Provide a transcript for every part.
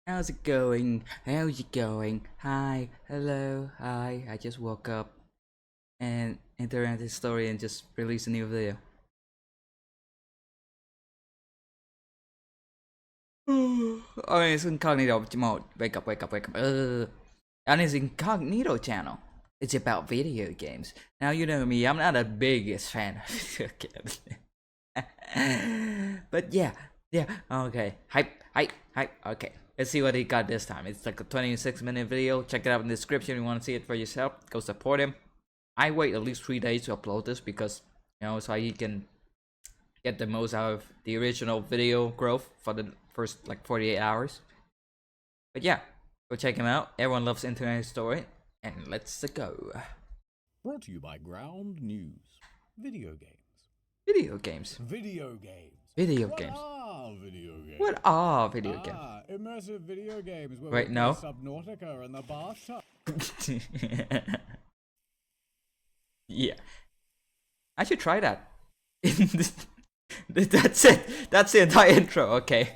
How's it going? How's it going? Hi, hello, hi. I just woke up and internet historian just released a new video. Oh, it's Incognito mode. Wake up, wake up, wake up. And it's Incognito channel. It's about video games. Now you know me, I'm not the biggest fan of video games. But yeah, okay. Hype. Okay, let's see what he got this time. It's like a 26-minute video. Check it out in the description if you want to see it for yourself. Go support him. I wait at least 3 days to upload this because, so he can get the most out of the original video growth for the first like 48 hours. But yeah, go check him out. Everyone loves internet story, and let's go. Brought to you by Ground News. Video games. Video games. Video games. Video What games. are video games? What are video games? Immersive video games where Wait, we no. play Subnautica in the bathtub. Yeah, I should try that. That's it. That's the entire intro. Okay.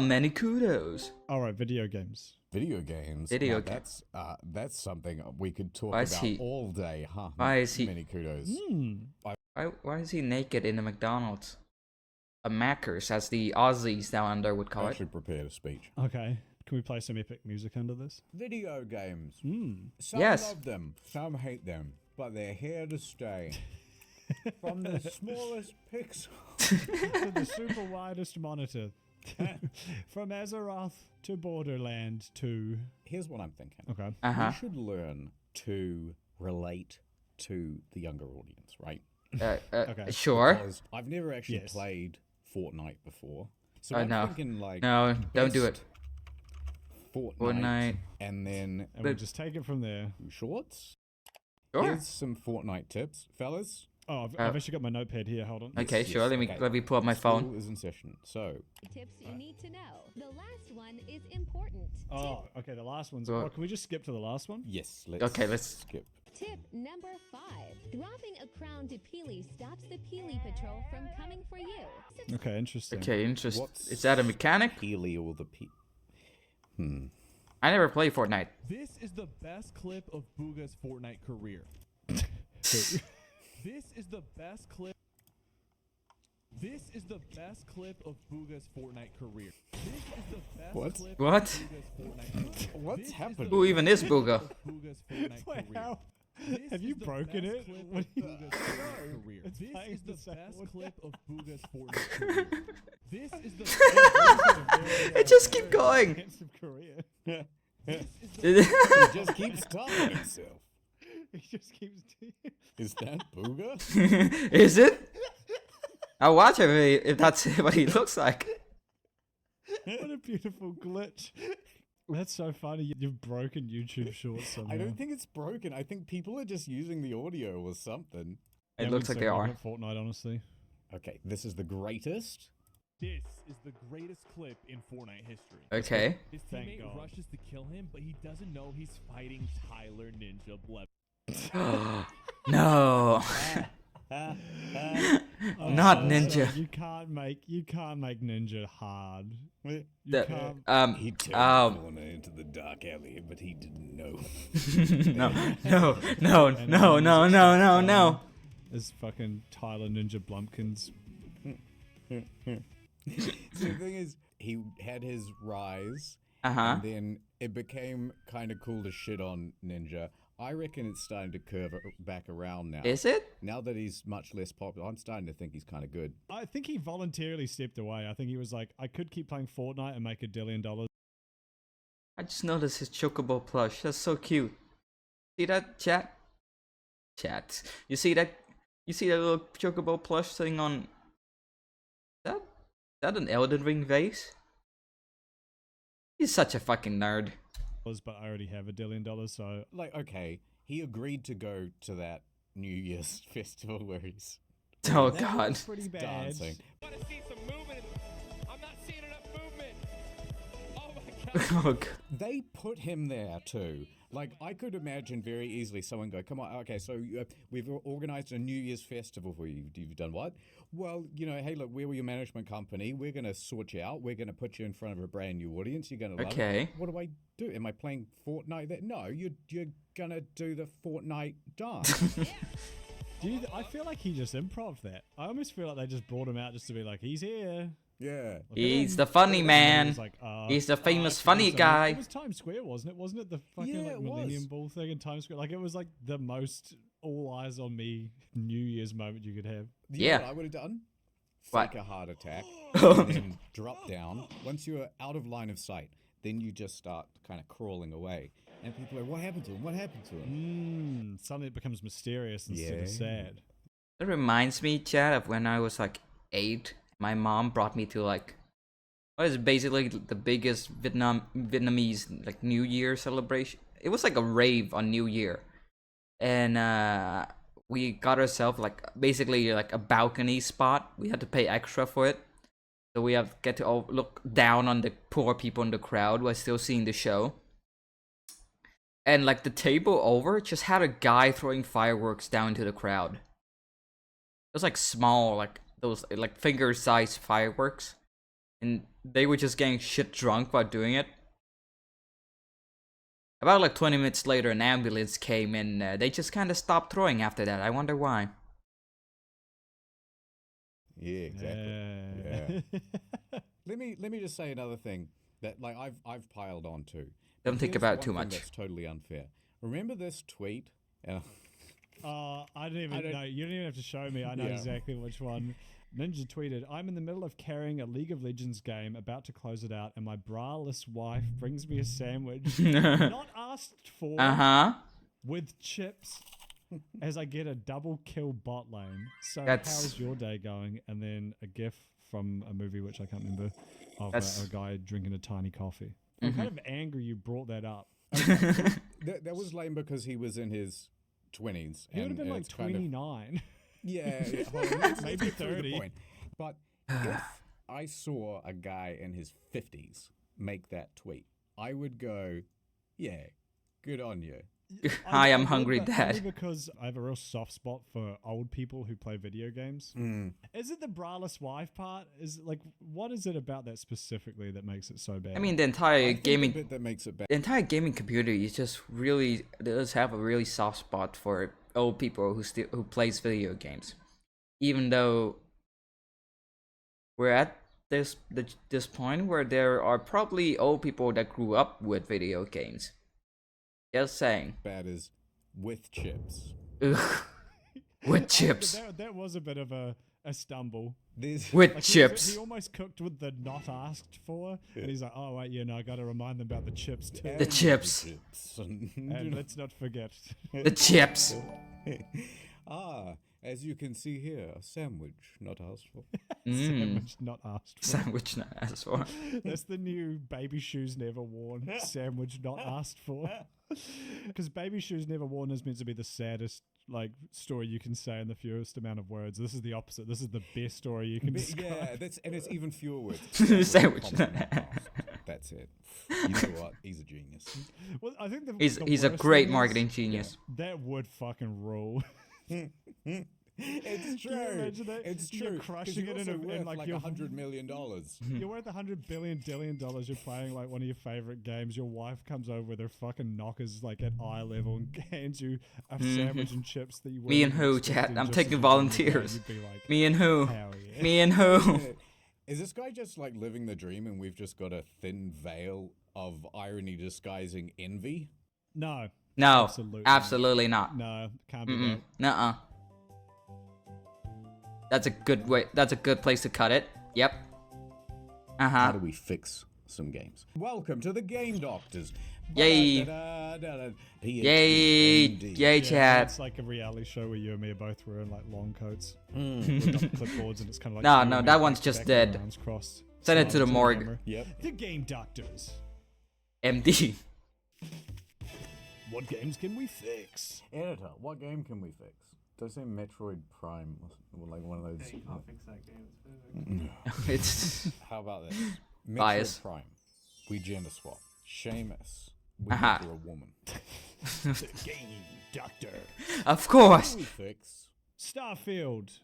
Many kudos. Alright, video games. Video games. Video Now, games. That's something we could talk Why is about he- all day, huh? why is he- Many kudos. Why is he naked in a McDonald's? A Macca's, as the Aussies down under would call I it. should prepare a speech. Okay. Can we play some epic music under this? Video games. Some Yes. love them, some hate them, but they're here to stay. From the smallest pixel. To the super widest monitor. From Azeroth to Borderland to... Here's what I'm thinking. Okay. Uh-huh. We should learn to relate to the younger audience, right? Okay. Sure. Because I've never actually Yes. played Fortnite before. So Oh, I'm no. thinking like No, don't do it. best Fortnite, Fortnite. and then And we'll just take it from there. shorts. Sure. Here's some Fortnite tips, fellas. Oh, I've actually got my notepad here. Hold on. Okay, Yes, sure. yes, Let me pull up my phone. School is in session. So Tips you need to know. The last one is important. Oh, okay. The last one's... Well- Oh, can we just skip to the last one? yes, let's let's- skip. Tip number 5. Dropping a crown to Peely stops the Peely Patrol from coming for you. Okay, interesting. Okay, interesting. What's Is that a mechanic? Healy or the I never played Fortnite. This is the best clip of Booga's Fortnite career. This is the best clip. This is the best clip of Booga's Fortnite career. This is the best What? clip What? of Booga's Fortnite career. What's This is happening? the Who even is best clip Booga? of Booga's Fortnite Wait, career. how? This Have is you the broken best it? clip What of Booga's Fortnite career. It's This playing is the the same best one. clip of Booga's Fortnite career. This is the It just keep going. Handsome career. this is the He just keeps stopping himself. He just keeps... Is that Booga? Is it? I'll watch it if that's what he looks like. What a beautiful glitch. That's so funny. You've broken YouTube Shorts somehow. I don't think it's broken. I think people are just using the audio or something. It Yeah, looks we'd like say they we are. love Fortnite, honestly. Okay, this is the greatest. This is the greatest clip in Fortnite history. Okay. His Thank teammate God. rushes to kill him, but he doesn't know he's fighting Tyler Ninja Bleb. No. Not Ninja. You can't make Ninja hard. You The- can't. He turned Um, the corner into the dark alley, but he didn't know. no. As fucking Tyler Ninja Blumpkins. So the thing is, he had his rise, Uh-huh. and then it became kind of cool to shit on Ninja. I reckon it's starting to curve back around now. Is it? Now that he's much less popular, I'm starting to think he's kind of good. I think he voluntarily stepped away. I think he was like, I could keep playing Fortnite and make $1 billion. I just noticed his chocobo plush. That's so cute. See that, chat? Chat. You see that? You see that little chocobo plush thing on? Is that an Elden Ring vase? He's such a fucking nerd. But I already have $1 billion, so Like, okay, he agreed to go to that New Year's festival where he's Oh that god. was pretty bad. dancing. I want to see some movement. I'm not seeing enough movement. Oh my Oh, God. They put him there too. Like, I could imagine very easily someone go, come on, okay, so we've organized a New Year's festival for you. You've done what? Well, hey, look, we're your management company. We're going to sort you out. We're going to put you in front of a brand new audience. You're going to love it. What do I do? Am I playing Fortnite? No, you're going to do the Fortnite dance. I feel like he just improv that. I almost feel like they just brought him out just to be like, he's here. Yeah. He's the funny man. Like, He's the famous funny guy. It was Times Square, wasn't it? Wasn't it the fucking like Millennium Ball thing in Times Square? Like, it was like the most all eyes on me New Year's moment you could have. You know Yeah. what I would have done? What? Fake a heart attack, and then drop down. Once you're out of line of sight, then you just start kind of crawling away. And people are like, what happened to him? What happened to him? Suddenly it becomes mysterious instead of sad. It reminds me, Chad, of when I was like 8. My mom brought me to like what is basically the biggest Vietnamese like New Year celebration. It was like a rave on New Year, and we got ourselves like basically like a balcony spot. We had to pay extra for it, so we have get to look down on the poor people in the crowd while still seeing the show. And like the table over just had a guy throwing fireworks down to the crowd. It was like small, like those like finger-sized fireworks, and they were just getting shit drunk while doing it. About like 20 minutes later, an ambulance came and they just kind of stopped throwing after that. I wonder why. Yeah, exactly. Yeah. Let me just say another thing that like I've piled on to. Don't think Here's about it one too thing much. That's totally unfair. Remember this tweet? I didn't even know. You don't even have to show me. I know exactly which one. Ninja tweeted, I'm in the middle of carrying a League of Legends game, about to close it out, and my braless wife brings me a sandwich, not asked for, with chips, as I get a double kill bot lane. So how's your day going? And then a gif from a movie which I can't remember, of a guy drinking a tiny coffee. I'm kind of angry you brought that up. That was lame because he was in his 20s. He would have been like 29. Yeah, maybe 30. But if I saw a guy in his 50s make that tweet, I would go, yeah, good on you. Hi, I'm hungry, Dad. Only because I have a real soft spot for old people who play video games. Is it the braless wife part? Is like, what is it about that specifically that makes it so bad? I mean, the entire gaming, the bit that makes it bad. the entire gaming community is just really does have a really soft spot for old people who plays video games, even though we're at this point where there are probably old people that grew up with video games. Just saying. Bad as with chips. Ugh. With chips. That was a bit of a stumble. With Like chips. He almost cooked with the not asked for, and he's like, oh wait, I got to remind them about the chips too. The chips. And let's not forget The chips. As you can see here, a sandwich not asked for. Sandwich not asked for. Sandwich not asked for. That's the new baby shoes never worn. Sandwich not asked for. Because baby shoes never worn is meant to be the saddest like story you can say in the fewest amount of words. This is the opposite. This is the best story you can describe. Yeah, and it's even fewer words. Sandwich not Not asked. asked. That's it. You know what? He's a genius. Well, I think He's a worst great thing is marketing genius. that would fucking rule. It's Can you true. imagine that? It's You're true. crushing you're it in also worth like like your $100 million. You're worth $100 billion. You're playing like one of your favorite games. Your wife comes over with her fucking knockers like at eye level and hands you a sandwich and chips that you. Me and weren't who, expecting chat? I'm just taking at the beginning of the game. volunteers. You'd be like, Me and who? hell yeah. Me and who? Is this guy just like living the dream and we've just got a thin veil of irony disguising envy? No. No, absolutely not. No, can't be that. Nuh-uh. That's a good way. That's a good place to cut it. Yep. How do we fix some games? Welcome to the Game Doctors. Yay. Yay. Yay, chat. It's like a reality show where you and me are both wearing like long coats with clipboards, and it's kind of like No, that one's just dead. arms crossed. Send it to the Smiling morgue. camera. Yep. The Game Doctors. MD. What games can we fix? Editor, what game can we fix? Does say Metroid Prime or like one of those? You can't fix that game. It's perfect. It's How about this? Metroid Bias. Prime. We gender swap. Seamus, we Uh-huh. make her a woman. The game doctor. Of course. We fix. Starfield.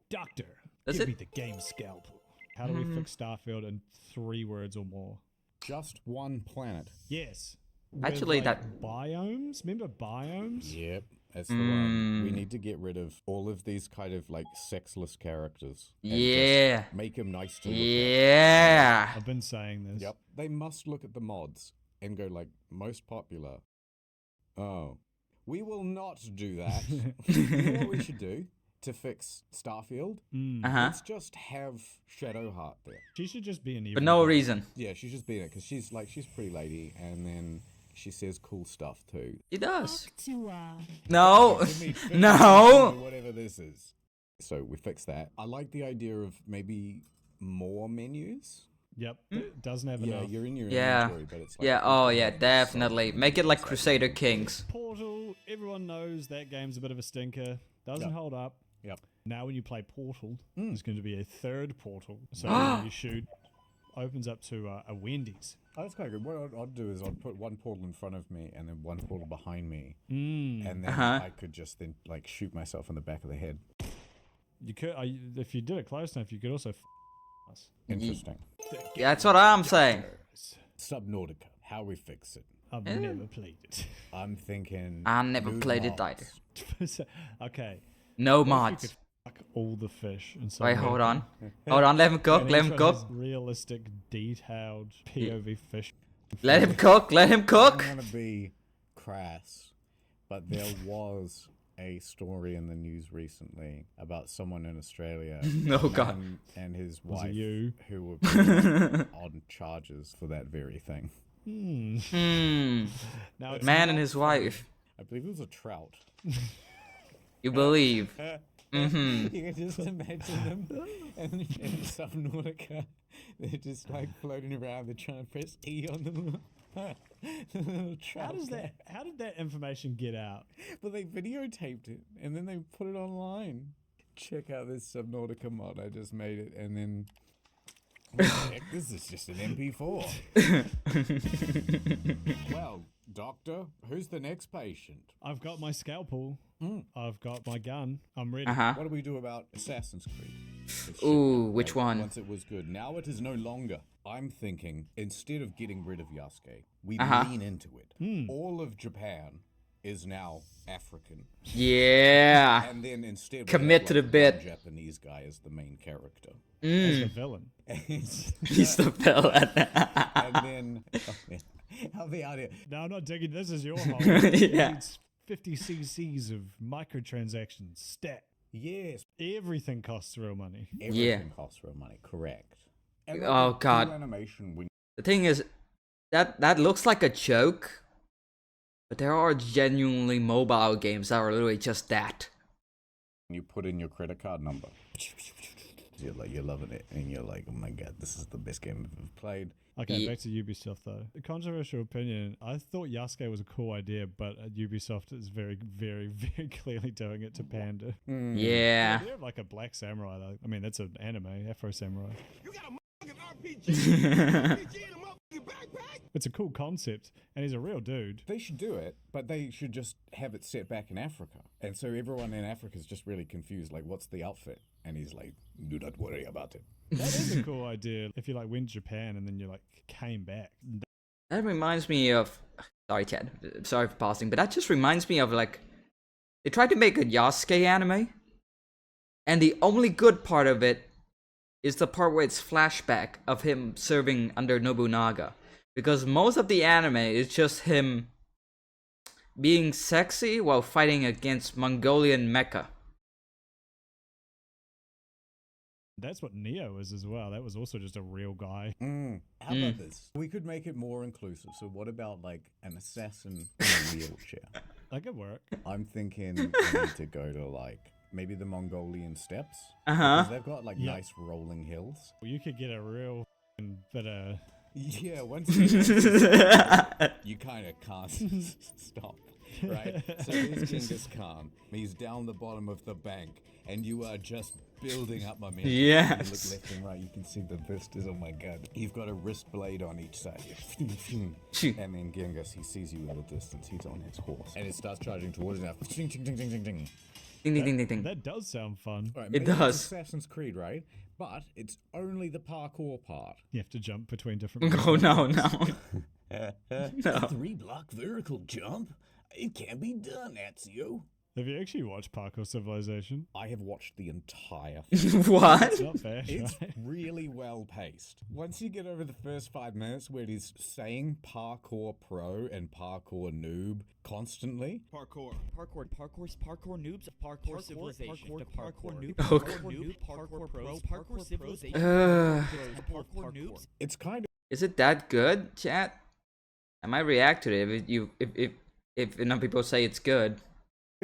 Doctor. That's give it? me the game scalpel. How do we fix Starfield in 3 words or more? Just one planet. Yes. Actually, With, like, biomes. Remember biomes? Yep, that's the one. We need to get rid of all of these kind of like sexless characters. And Yeah. just make them nice to look at. Yeah. I've been saying this. Yep. They must look at the mods and go like, most popular. Oh. We will not do that. You know what we should do to fix Starfield? Uh-huh. Let's just have Shadowheart there. She should just be an evil. For no girl. reason. Yeah, she's just being it because she's a pretty lady, and then she says cool stuff too. He does. To, No. Give me 50 No. or whatever this is. So we fix that. I like the idea of maybe more menus. Yep. It doesn't have Yeah, enough. you're in your Yeah. inventory, but it's like Yeah. Oh yeah. Definitely. Make it like It's Crusader Kings. Portal. Everyone knows that game's a bit of a stinker. Doesn't Yep. hold up. Yep. Now when you play Portal, Hmm. there's going to be a 3rd portal. So when you shoot, opens up to a Wendy's. Oh, that's quite good. What I'd do is I'd put one portal in front of me and then one portal behind me, Mm. and then Uh-huh. I could just then like shoot myself in the back of the head. You could, if you did it close enough, you could also us. Interesting. Yeah, that's what I'm saying. Subnautica. How we fix it? I've never played it. I'm thinking. I never nude played it mods. either. So- okay. No What if you mods. could fuck all the fish and so Wait, hold on. Hold on. Let him cook. and Let each him one cook. has realistic, detailed POV fish. Let him cook. Let him cook. I'm gonna be crass, but there was a story in the news recently about someone in Australia. Oh, God. And his Was it wife you? who were put on charges for that very thing. Hmm. Now it's Man not and his wife. I believe it was a trout. You believe? Mm-hmm. You can just imagine them in Subnautica. They're just like floating around. They're trying to press E on them. The little trout guy. How did that information get out? Well, they videotaped it and then they put it online. Check out this Subnautica mod. I just made it, and then heck, this is just an MP4. Well, doctor, who's the next patient? I've got my scalpel. I've got my gun. I'm ready. Uh-huh. What do we do about Assassin's Creed? It Ooh, shit, which one? Once it was good. Now it is no longer. I'm thinking, instead of getting rid of Yasuke, we Uh-huh. lean into it. All of Japan is now African. Yeah. And then instead we Commit have, to the like, bit. one Japanese guy as the main character. As the villain. He's the villain. And then I'll be out here. No, I'm not digging. This is your hole. Yeah. It's 50 cc's of microtransactions. Stat. Yes, Everything costs real money. everything costs real money. Correct. And like Oh, the cool God. Animation when The thing is, that looks like a joke, but there are genuinely mobile games that are literally just that. you put in your credit card number. You're loving it, and you're like, oh my god, this is the best game I've ever played. Okay, Ye- back to Ubisoft though. A controversial opinion. I thought Yasuke was a cool idea, but Ubisoft is very, very, very clearly doing it to pander. Yeah. The idea of like a black samurai though. I mean, that's an anime, Afro Samurai. It's a cool concept, and he's a real dude. They should do it, but they should just have it set back in Africa. And so everyone in Africa is just really confused, like, what's the outfit? And he's like, do not worry about it. That is a cool idea. If you like went to Japan and then you like came back. That reminds me of. Sorry, Chad. Sorry for pausing, but that just reminds me of like. They tried to make a Yasuke anime, and the only good part of it is the part where it's flashback of him serving under Nobunaga. Because most of the anime is just him being sexy while fighting against Mongolian mecha. That's what Neo is as well. That was also just a real guy. How about this? We could make it more inclusive. So what about, like, an assassin in a wheelchair? That could work. I'm thinking we need to go to, like, maybe the Mongolian steppes. Uh-huh. Because they've got, like, Yep. nice rolling hills. Well, you could get a real bit of. Yeah, once you kind of can't stop, right? So here's Genghis Khan. He's down the bottom of the bank, and you are just building up momentum. Yes. You look left and right, you can see the vistas. Oh my god. You've got a wrist blade on each side. And then Genghis, he sees you at a distance. He's on his horse. And it starts charging towards you now. Ding, ding, ding, ding, ding, ding. Ding, ding, ding, ding, ding. That does sound fun. All right, It maybe it's does. Assassin's Creed, right? But it's only the parkour part. You have to jump between different. Oh, no, no. A 3-block vertical jump? It can't be done, Ezio. Have you actually watched Parkour Civilization? I have watched the entire What? It's not bad, It's right? really well paced. Once you get over the first 5 minutes where he's saying parkour pro and parkour noob constantly, Parkour noobs, parkour civilization, parkour noob, Okay. parkour noob, parkour pros, parkour civilization, parkour noobs. it's kind of Is it that good, chat? I might react to it if enough people say it's good.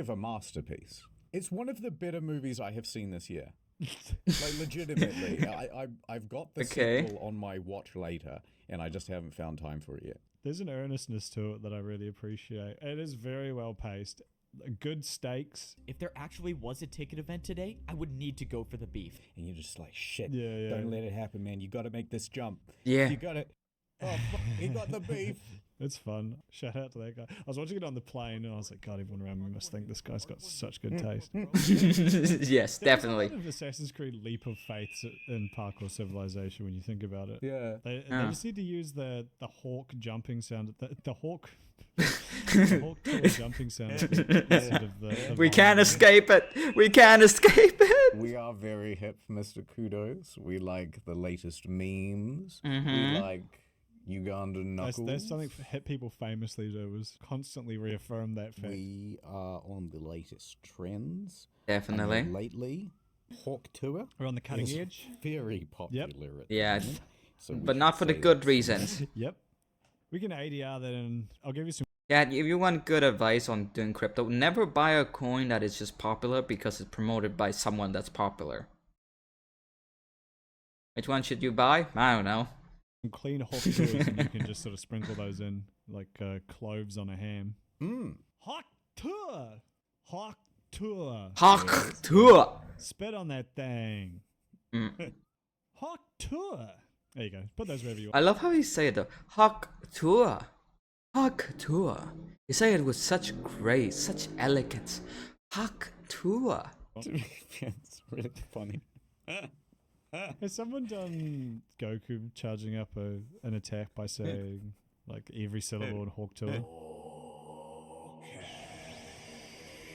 a masterpiece. It's one of the better movies I have seen this year. Like, legitimately. I've got the Okay. sequel on my watch later, and I just haven't found time for it yet. There's an earnestness to it that I really appreciate. It is very well paced. Good stakes. If there actually was a ticket event today, I would need to go for the beef. And you're just like, shit, Yeah. don't let it happen, man. You got to make this jump. Yeah. You got it. Oh, fuck, he got the beef. It's fun. Shout out to that guy. I was watching it on the plane and I was like, God, everyone around me must think this guy's got such good taste. Yes, definitely. There's a lot of Assassin's Creed leap of faith in Parkour Civilization when you think about it. Yeah. They Yeah. just need to use the hawk jumping sound. The hawk. The hawk tour jumping sound instead of the We can't vine. escape it. We can't escape it. We are very hip, Mr. Kudos. We like the latest memes. Mhm. We like Ugandan knuckles. That's something hip people famously do, is constantly reaffirm that fact. We are on the latest trends. Definitely. And lately, Hawk Tour We're on the cutting is edge. very popular. At the Yeah, moment, so we but should not for the say good that. reasons. Yep. We can ADR that and I'll give you some. Yeah, if you want good advice on doing crypto, never buy a coin that is just popular because it's promoted by someone that's popular. Which one should you buy? I don't know. Clean hawk tours and you can just sort of sprinkle those in like cloves on a ham. Hawk tour! Hawk tour! Hawk Tour. Spit on that thing. Hawk tour! There you go. Put those wherever you I want. love how you say it though. Hawk Tour. Hawk Tour. You say it with such grace, such elegance. Hawk Tour. It's really funny. Has someone done Goku charging up an attack by saying like every syllable in Hawk tour?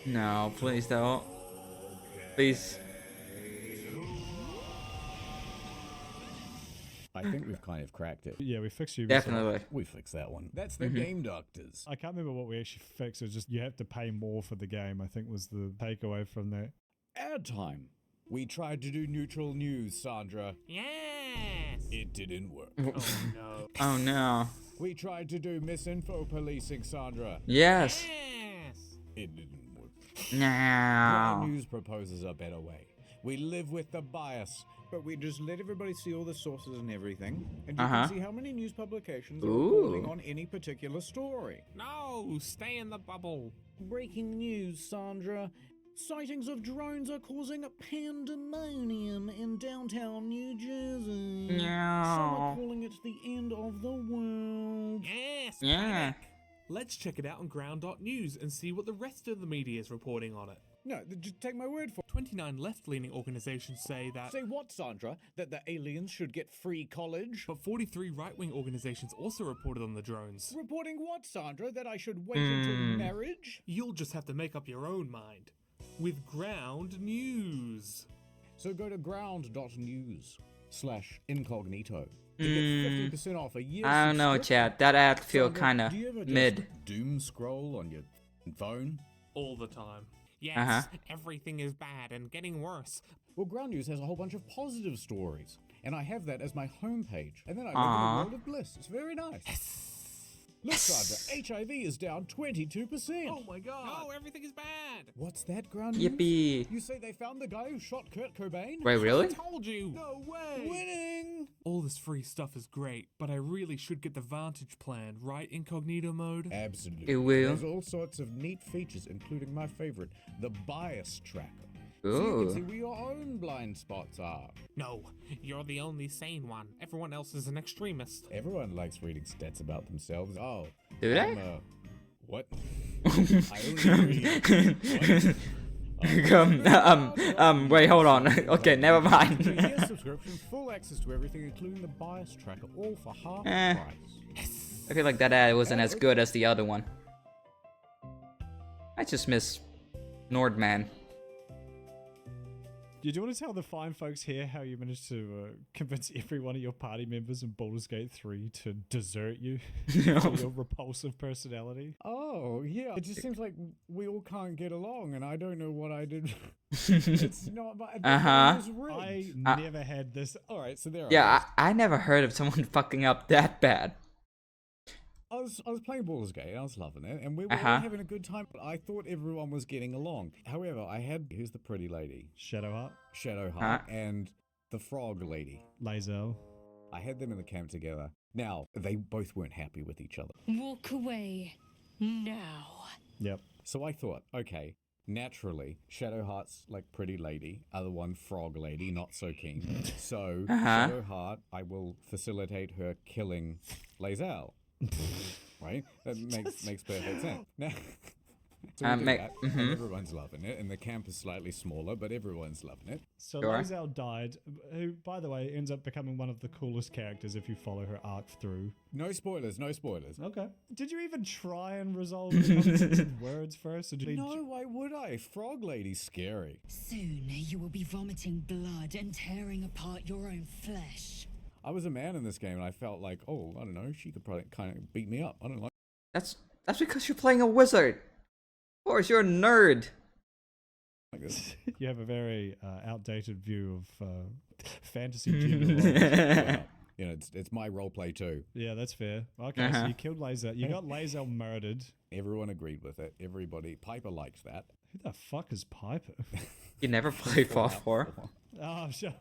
No, please don't. Please. I think we've kind of cracked it. Yeah, we fixed you. Definitely. We fixed that one. That's the Game Doctors. I can't remember what we actually fixed. It was just you have to pay more for the game, I think was the takeaway from that. Ad time. We tried to do neutral news, Sandra. Yes. It didn't work. Oh no. Oh no. We tried to do misinfo policing, Sandra. Yes. Yes. It didn't work. No. Our news proposes a better way. We live with the bias, but we just let everybody see all the sources and everything, and you can see how many news publications are reporting on any particular story. No, stay in the bubble. Breaking news, Sandra. Sightings of drones are causing a pandemonium in downtown New Jersey. Some are No. calling it the end of the world. Yes. Yeah. panic. Let's check it out on ground.news and see what the rest of the media is reporting on it. No, just take my word for it. 29 left-leaning organizations say that, Say what, Sandra? That the aliens should get free college? but 43 right-wing organizations also reported on the drones. Reporting what, Sandra? That I should wait until marriage? You'll just have to make up your own mind. With Ground News. So go to ground.news/incognito to get 50% off a year. I don't know, chat. That ad feel Sandra, kinda do you ever just mid. doom scroll on your phone? All the time. Yes, Uh-huh. everything is bad and getting worse. Well, Ground News has a whole bunch of positive stories, and I have that as my homepage. And then I live in Aw. a world of bliss. It's very nice. Look, Sandra, HIV is down 22%. Oh my god. No, everything is bad. What's that, Ground News? Yippee. You say they found the guy who shot Kurt Cobain? Wait, really? I told you. No way! Winning! All this free stuff is great, but I really should get the Vantage plan, right? Incognito mode? Absolutely. It will. There's all sorts of neat features, including my favorite, the bias tracker. So you can see Ooh. where your own blind spots are. No, you're the only sane one. Everyone else is an extremist. Everyone likes reading stats about themselves. Oh, Do they? What? I only read. Wait, hold on. Okay, never mind. 2 years subscription, full access to everything, including the bias tracker, all for half the price. I feel like that ad wasn't as good as the other one. I just miss Nordman. Do you want to tell the fine folks here how you managed to convince every one of your party members in Baldur's Gate 3 to desert you for your repulsive personality? Oh, yeah. It just seems like we all can't get along, and I don't know what I did. It's not, but Uh-huh. it was I rigged. never had this. All right, so there Yeah, I never heard of someone fucking up that bad. I was playing Baldur's Gate, and I was loving it, and we were all Uh-huh. having a good time, but I thought everyone was getting along. However, I had, who's the pretty lady? Shadowheart, Shadowheart, and the frog lady. Lazel. I had them in the camp together. Now, they both weren't happy with each other. Walk away now. Yep. So I thought, okay, naturally, Shadowheart's like pretty lady, other one frog lady, not so keen. So Shadowheart, I will facilitate her killing Lazel. Right? That makes perfect sense. Now, so we do that, and everyone's loving it, and the camp is slightly smaller, but everyone's loving it. So Sure. Lazel died, who, by the way, ends up becoming one of the coolest characters if you follow her arc through. No spoilers, no spoilers. Okay. Did you even try and resolve the conflict with words first? Or did you No, why would I? Frog lady's scary. Soon you will be vomiting blood and tearing apart your own flesh. I was a man in this game, and I felt like, oh, I don't know, she could probably kind of beat me up. I don't like That's because you're playing a wizard. Of course, you're a nerd. this. You have a very outdated view of fantasy gender roles. Well, you know, it's my role play too. Yeah, that's fair. Okay, so you killed Lazel. You got Lazel murdered. Everyone agreed with it. Everybody, Piper liked that. Who the fuck is Piper? You never played Fallout 4. Oh, sure.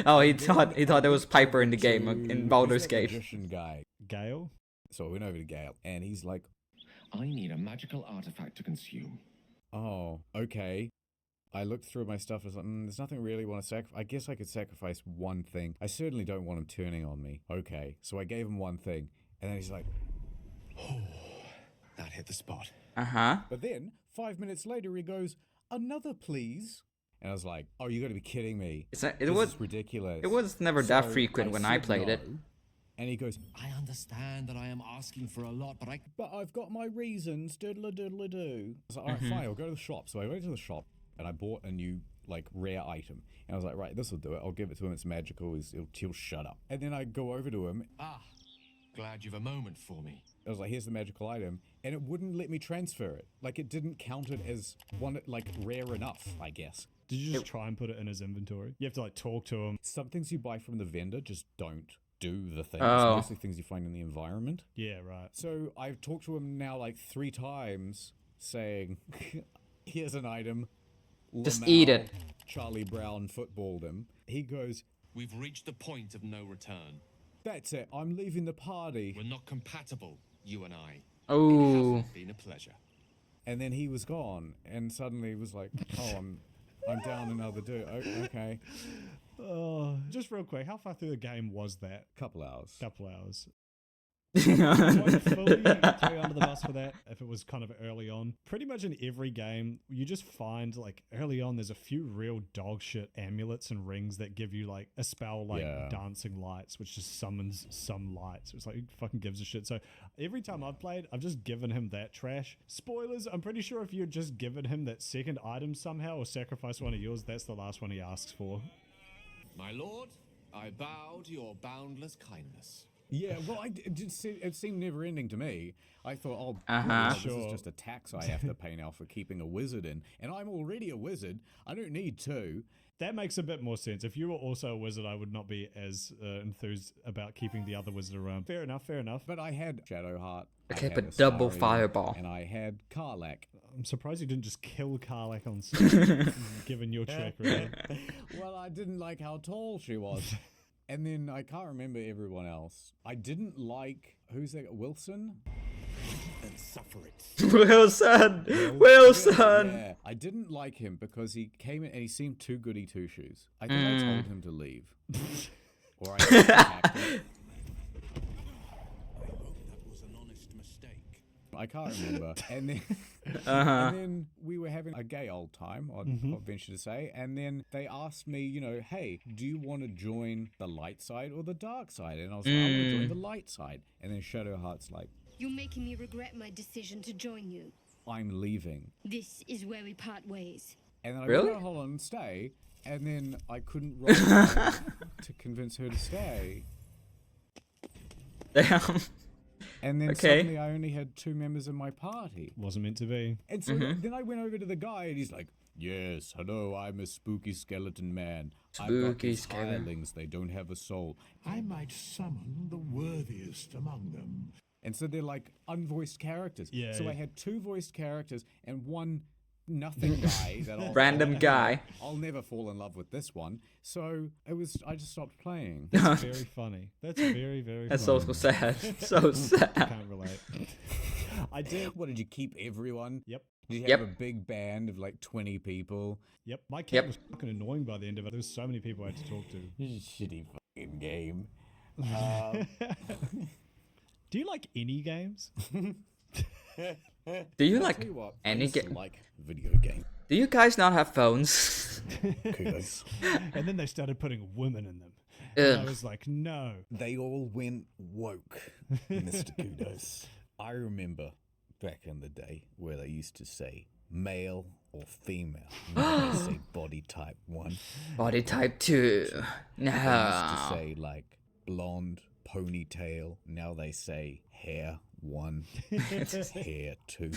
Oh, he thought there was Piper in the game in Baldur's Who's that Gate. magician guy. Gale? So I went over to Gale, and he's like, I need a magical artifact to consume. oh, okay. I looked through my stuff. I was like, there's nothing really want to sacrifice. I guess I could sacrifice one thing. I certainly don't want him turning on me. Okay, so I gave him one thing, and then he's like, That hit the spot. but then 5 minutes later he goes, another please. And I was like, oh, you got to be kidding me. It This was is ridiculous. it was never that So frequent when I said played it. no, and he goes, I understand that I am asking for a lot, but but I've got my reasons, diddle-a-diddle-a-doo. I was like, all right, fine, I'll go to the shop. So I went to the shop, and I bought a new, like, rare item. And I was like, right, this will do it. I'll give it to him. It's magical. He'll shut up. And then I go over to him. glad you've a moment for me. I was like, here's the magical item. And it wouldn't let me transfer it. Like, it didn't count it as one, like, rare enough, I guess. Did you just try and put it in his inventory? You have to, like, talk to him. Some things you buy from the vendor just don't do the thing. Oh. It's mostly things you find in the environment. Yeah, right. So I've talked to him now, like, 3 times, saying, here's an item. Just Lamau, eat it. Charlie Brown footballed him. He goes, We've reached the point of no return. that's it, I'm leaving the party. We're not compatible, you and I. Oh, It's been a pleasure. And then he was gone, and suddenly he was like, oh, I'm down another dude. Okay. Oh, just real quick, how far through the game was that? Couple hours. Couple hours. Won't fully throw you under the bus for that if it was kind of early on. Pretty much in every game, you just find like early on there's a few real dog shit amulets and rings that give you like a spell like Yeah. dancing lights, which just summons some lights. It's like who fucking gives a shit. So every time I've played, I've just given him that trash. Spoilers, I'm pretty sure if you'd just given him that second item somehow or sacrificed one of yours, that's the last one he asks for. My lord, I bow to your boundless kindness. Yeah, well, it seemed never ending to me. I thought, oh, Uh-huh. this Sure. is just a tax I have to pay now for keeping a wizard in. And I'm already a wizard. I don't need 2. That makes a bit more sense. If you were also a wizard, I would not be as enthused about keeping the other wizard around. Fair enough, fair enough. But I had Shadowheart. I Okay, had but double Astarion, fireball. And I had Karlak. I'm surprised you didn't just kill Karlak on sight, given your track record. Well, I didn't like how tall she was. And then I can't remember everyone else. I didn't like, who's that, Wilson? And suffer it. Wilson! Wilson! Yeah, I didn't like him because he came in and he seemed too goody two shoes. I think I told him to leave. Or I attacked him. I can't remember. And then, and then we were having a gay old time, I'd venture to say. And then they asked me, you know, hey, do you want to join the light side or the dark side? And I was like, I want to join the light side. And then Shadowheart's like, You're making me regret my decision to join you. I'm leaving. This is where we part ways. And then I Really? went, hold on, stay. And then I couldn't roll to convince her to stay. Damn. And then Okay. suddenly I only had 2 members of my party. Wasn't meant to be. And so then I went over to the guy and he's like, yes, hello, I'm a spooky skeleton man. I've got Spooky these skeleton. hirelings, they don't have a soul. I might summon the worthiest among them. And so they're like unvoiced characters. Yeah, So yeah. I had 2 voiced characters and one nothing guy that Random guy. I'll never fall in love with this one. So I just stopped playing. That's very funny. That's very, very That's funny. so sad. So sad. Can't relate. I did. What, did you keep everyone? Yep. Did you Yep. have a big band of like 20 people? Yep. My cat Yep. was fucking annoying by the end of it. There was so many people I had to talk to. Shitty fucking game. Do you like any games? Do you Tell like you what, I any used to game? like video game. Do you guys not have phones? Kudos. And then they started putting women in them. And I Ugh. was like, no. They all went woke, Mr. Kudos. I remember back in the day where they used to say male or female. Now they say body type 1. Body type 2. They used to No. say like blonde, ponytail. Now they say hair 1, hair 2.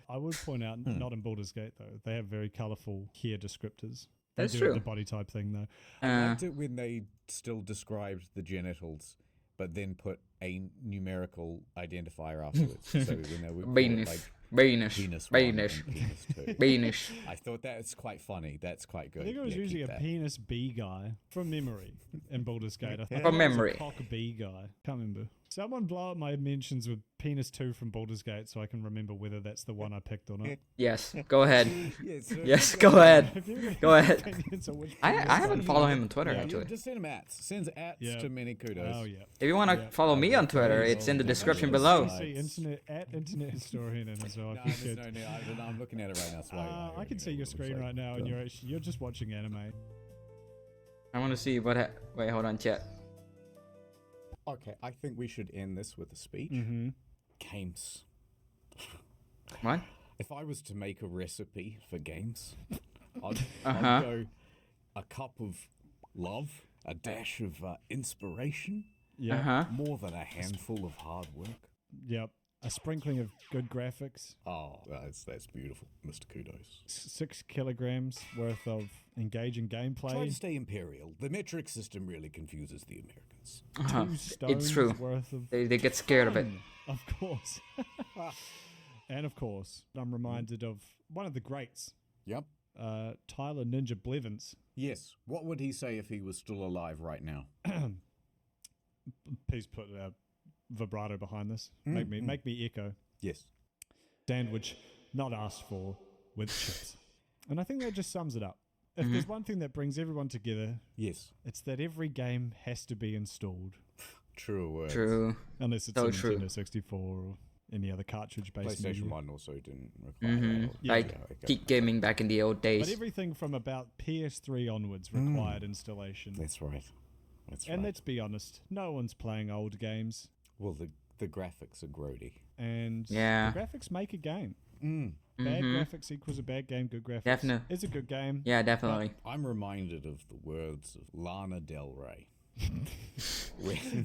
I would point out, not in Baldur's Gate though. They have very colourful hair descriptors. They That's do true. The body type thing though. I liked it when they still described the genitals, but then put a numerical identifier afterwards. So when they would call it, Venus. like Venus. penis 1 Venus. and penis 2. Venus. I thought that's quite funny. That's quite good. I think it was Yeah, usually keep a that. penis B guy from memory in Baldur's Gate. I thought From it was memory. a cock B guy. Can't remember. Someone blow up my mentions with penis 2 from Baldur's Gate so I can remember whether that's the one I picked or not. Yes. Go ahead. Yes, sir. Yes. Go ahead. Have you any Go ahead. opinions on which I penis haven't one- followed him on Twitter Yeah, actually. just send him ats. Sends ats Yeah. to many kudos. Oh yeah. If you want to Yeah. follow me on Twitter, it's in the description below. See internet at internet historian in as well. No, if you there's could. no need. I'm looking at it right now. So I can see your screen right now, and you're just watching anime. I want to see what. Wait, hold on, chat. Okay, I think we should end this with a speech. Mm-hmm. Games. What? If I was to make a recipe for games, I'd Uh-huh. go a cup of love, a dash of inspiration, Yeah. Uh-huh. more than a handful of hard work. Yep. A sprinkling of good graphics. Oh, that's beautiful, Mr. Kudos. 6 kilograms worth of engaging Try to gameplay. stay imperial. The metric system really confuses the Americans. 2 stones It's true. worth of. They get scared of it. Of course. And of course, I'm reminded of one of the greats, Yep. Tyler Ninja Blevins. Yes. What would he say if he was still alive right now? Please put a vibrato behind this. Make me echo. Yes. Sandwich not asked for with chips. And I think that just sums it up. If there's one thing that brings everyone together, Yes. it's that every game has to be installed. True words. True. Unless it's So a true. Nintendo 64 or any other cartridge-based PlayStation media. 1 also didn't require that. Yeah. Like okay. peak gaming back in the old But days. everything from about PS3 onwards required installation. That's right. That's And right. let's be honest, no one's playing old games. Well, the graphics are grody. And Yeah. the graphics make a game. Bad graphics equals a bad game, good graphics Definitely. is a good game. Yeah, definitely. I'm reminded of the words of Lana Del Rey.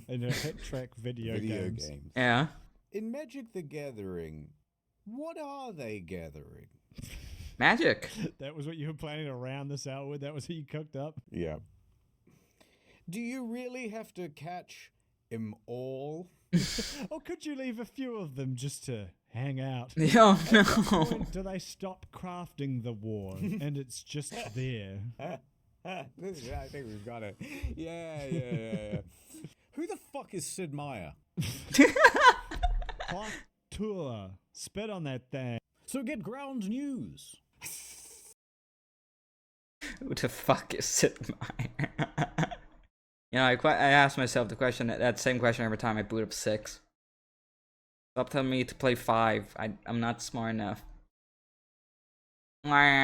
In her hit track video games. Yeah. In Magic the Gathering, what are they gathering? Magic. That was what you were planning to round this out with? That was what you cooked up? Yeah. Do you really have to catch 'em all? Or could you leave a few of them just to hang out? Yo, At no. what point do they stop crafting the war and it's just there? I think we've got it. Yeah. Who the fuck is Sid Meier? Fuck tour. Spit on that thing. So get ground news. Who the fuck is Sid Meier? You know, I ask myself the question, that same question every time I boot up 6. Stop telling me to play 5. I'm not smart enough.